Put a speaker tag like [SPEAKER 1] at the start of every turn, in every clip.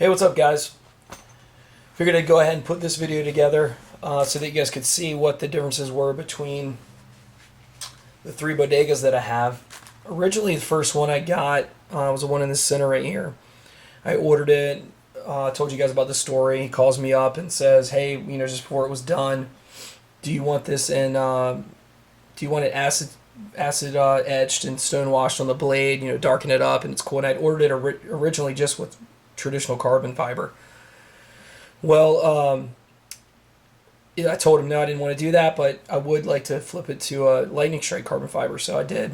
[SPEAKER 1] Hey, what's up, guys? Figured I'd go ahead and put this video together so that you guys could see what the differences were between the three bodegas that I have. Originally, the first one I got was the one in the center right here. I ordered it, told you guys about the story. He calls me up and says, hey, just before it was done, do you want this in, do you want it acid etched and stone washed on the blade, darken it up, and it's cool. And I'd ordered it originally just with traditional carbon fiber. Well, I told him no, I didn't want to do that, but I would like to flip it to a lightning strike carbon fiber, so I did.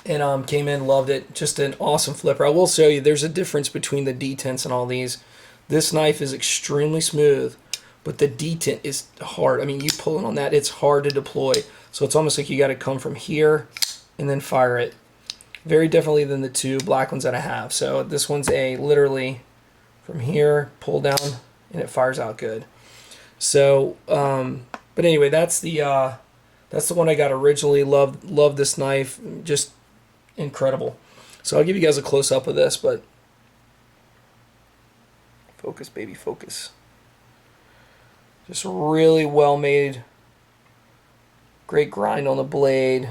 [SPEAKER 1] And came in, loved it. Just an awesome flipper. I will show you, there's a difference between the detents and all these. This knife is extremely smooth, but the detent is hard. I mean, you pulling on that, it's hard to deploy. So it's almost like you got to come from here and then fire it. Very differently than the two black ones that I have. So this one's literally from here, pull down, and it fires out good. So, but anyway, that's the one I got originally. Loved this knife, just incredible. So I'll give you guys a close up of this, but focus, baby, focus. Just really well made, great grind on the blade,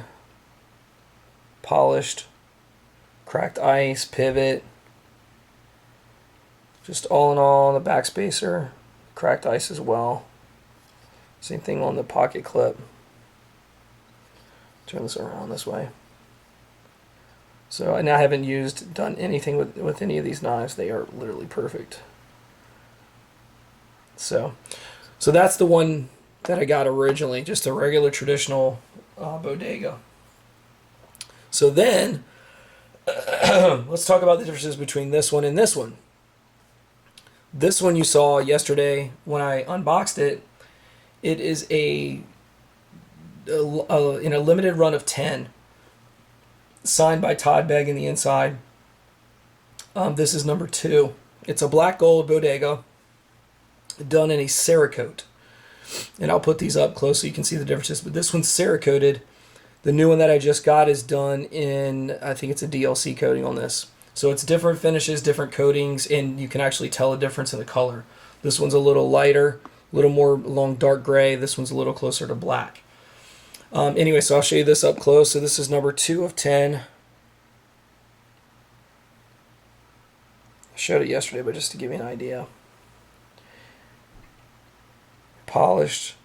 [SPEAKER 1] polished, cracked ice, pivot. Just all in all, on the backspacer, cracked ice as well. Same thing on the pocket clip. Turn this around this way. So, and I haven't done anything with any of these knives. They are literally perfect. So that's the one that I got originally, just a regular traditional bodega. So then, let's talk about the differences between this one and this one. This one you saw yesterday when I unboxed it. It is in a limited run of 10, signed by Todd Begg in the inside. This is number 2. It's a black gold bodega done in a Cerakote. And I'll put these up close so you can see the differences. But this one's Cerakoted. The new one that I just got is done in, I think it's a DLC coating on this. So it's different finishes, different coatings, and you can actually tell a difference in the color. This one's a little lighter, a little more long dark gray. This one's a little closer to black. Anyway, so I'll show you this up close. So this is number 2 of 10. I showed it yesterday, but just to give you an idea. Polished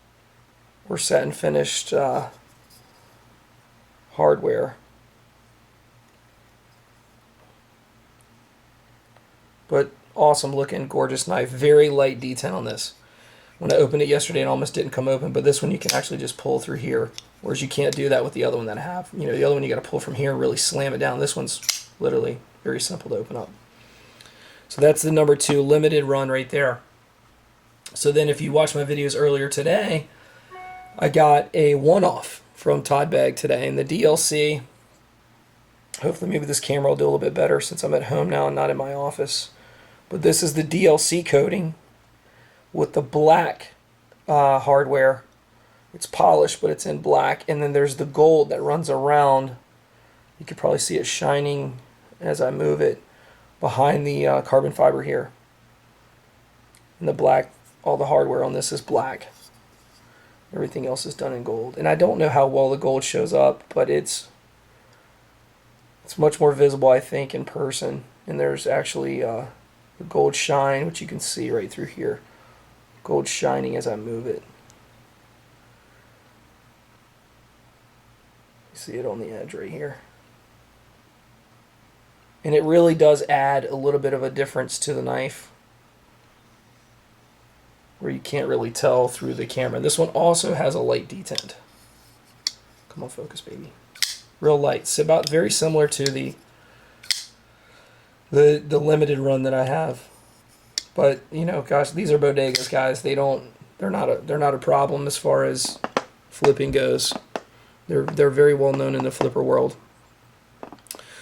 [SPEAKER 1] or satin finished hardware. But awesome looking, gorgeous knife. Very light detent on this. When I opened it yesterday, it almost didn't come open, but this one you can actually just pull through here, whereas you can't do that with the other one that I have. The other one you got to pull from here and really slam it down. This one's literally very simple to open up. So that's the number 2 limited run right there. So then if you watched my videos earlier today, I got a one-off from Todd Begg today in the DLC. Hopefully maybe this camera will do a little bit better since I'm at home now and not in my office. But this is the DLC coating with the black hardware. It's polished, but it's in black. And then there's the gold that runs around. You can probably see it shining as I move it behind the carbon fiber here. And the black, all the hardware on this is black. Everything else is done in gold. And I don't know how well the gold shows up, but it's much more visible, I think, in person. And there's actually the gold shine, which you can see right through here. Gold shining as I move it. You see it on the edge right here. And it really does add a little bit of a difference to the knife, where you can't really tell through the camera. This one also has a light detent. Come on, focus, baby. Real light. It's about very similar to the limited run that I have. But gosh, these are bodegas, guys. They're not a problem as far as flipping goes. They're very well known in the flipper world.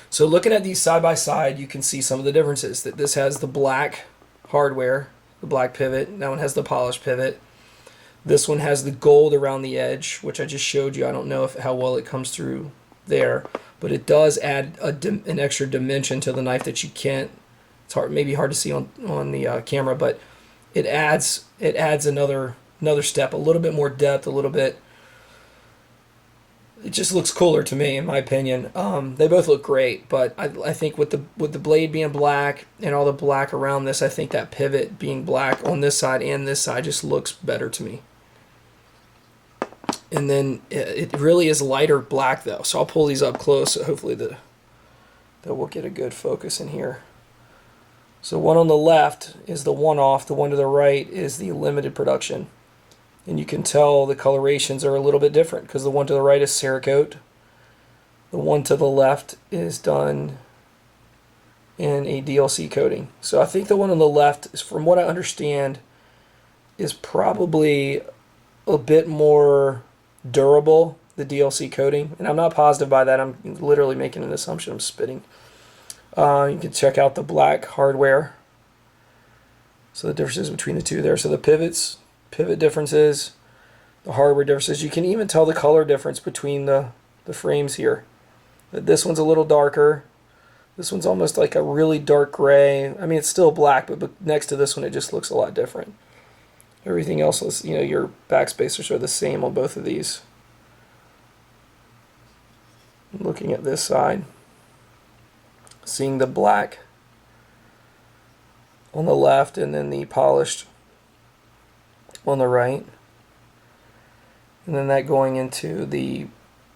[SPEAKER 1] So looking at these side by side, you can see some of the differences. That this has the black hardware, the black pivot. That one has the polished pivot. This one has the gold around the edge, which I just showed you. I don't know how well it comes through there, but it does add an extra dimension to the knife that you can't It's hard, maybe hard to see on the camera, but it adds another step, a little bit more depth, a little bit. It just looks cooler to me, in my opinion. They both look great, but I think with the blade being black and all the black around this, I think that pivot being black on this side and this side just looks better to me. And then it really is lighter black though, so I'll pull these up close. So hopefully that we'll get a good focus in here. So one on the left is the one-off. The one to the right is the limited production. And you can tell the colorations are a little bit different because the one to the right is Cerakote. The one to the left is done in a DLC coating. So I think the one on the left, is, from what I understand, is probably a bit more durable, the DLC coating. And I'm not positive by that. I'm literally making an assumption. I'm spitting. You can check out the black hardware. So the differences between the two there. So the pivot differences, the hardware differences. You can even tell the color difference between the frames here. This one's a little darker. This one's almost like a really dark gray. I mean, it's still black, but next to this one, it just looks a lot different. Everything else is, your backspacers are the same on both of these. Looking at this side, seeing the black on the left and then the polished on the right, and then that going into the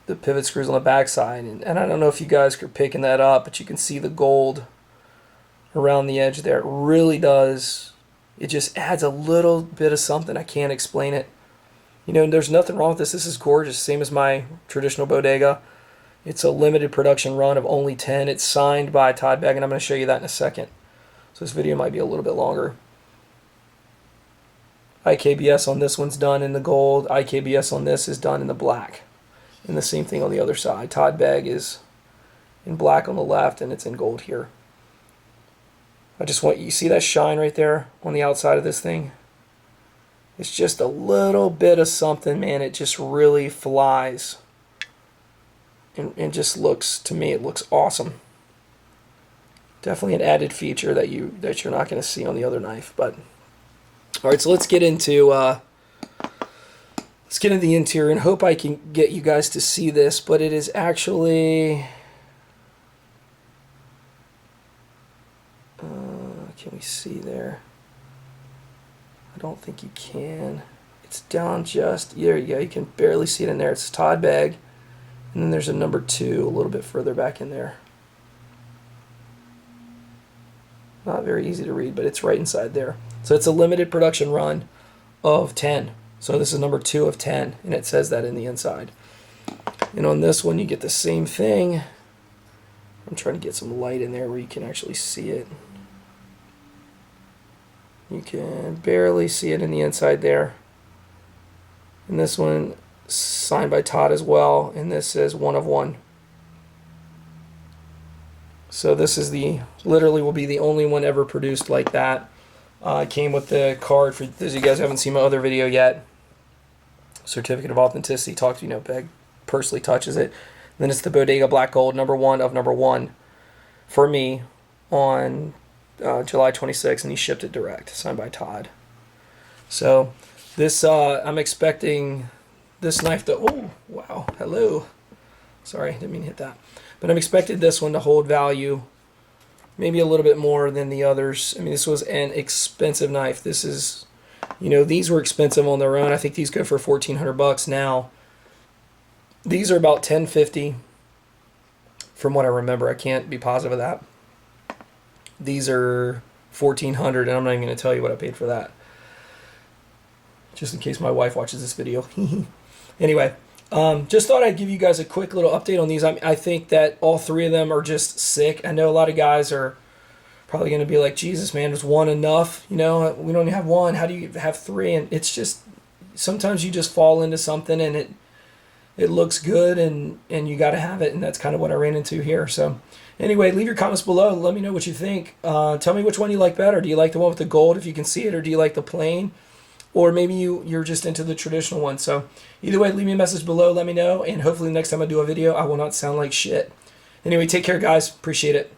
[SPEAKER 1] pivot screws on the back side, and I don't know if you guys are picking that up, but you can see the gold around the edge there. It really does, it just adds a little bit of something. I can't explain it. There's nothing wrong with this. This is gorgeous, same as my traditional Bodega. It's a limited production run of only 10. It's signed by Todd Begg, and I'm going to show you that in a second. So this video might be a little bit longer. IKBS on this one's done in the gold. IKBS on this is done in the black. And the same thing on the other side. Todd Begg is in black on the left, and it's in gold here. I just want you see that shine right there on the outside of this thing? It's just a little bit of something, man. It just really flies. And just looks, to me, it looks awesome. Definitely an added feature that you're not going to see on the other knife. But all right, so let's get into the interior, and hope I can get you guys to see this. But it is actually, can we see there? I don't think you can. It's down just, there you go. You can barely see it in there. It's Todd Begg. And then there's a number 2 a little bit further back in there. Not very easy to read, but it's right inside there. So it's a limited production run of 10. So this is number 2 of 10, and it says that in the inside. And on this one, you get the same thing. I'm trying to get some light in there where you can actually see it. You can barely see it in the inside there. And this one, signed by Todd as well, and this says 1 of 1. So this is literally will be the only one ever produced like that. It came with the card, for those of you guys who haven't seen my other video yet. Certificate of authenticity, Begg personally touches it. And then it's the Bodega Black Gold, number 1 of number 1 for me on July 26th, and he shipped it direct, signed by Todd. So this, I'm expecting this knife to, oh, wow, hello. Sorry, didn't mean to hit that. But I'm expecting this one to hold value maybe a little bit more than the others. I mean, this was an expensive knife. This is, these were expensive on their own. I think these go for $1,400 now. These are about $1,050 from what I remember. I can't be positive of that. These are $1,400, and I'm not even going to tell you what I paid for that, just in case my wife watches this video. Anyway, just thought I'd give you guys a quick little update on these. I think that all 3 of them are just sick. I know a lot of guys are probably going to be like, Jesus, man, is 1 enough? We don't even have 1. How do you have 3? And it's just, sometimes you just fall into something and it looks good and you got to have it. And that's kind of what I ran into here. So anyway, leave your comments below. Let me know what you think. Tell me which one you like better. Do you like the one with the gold if you can see it, or do you like the plain? Or maybe you're just into the traditional one. So either way, leave me a message below. Let me know. And hopefully next time I do a video, I will not sound like shit. Anyway, take care, guys. Appreciate it.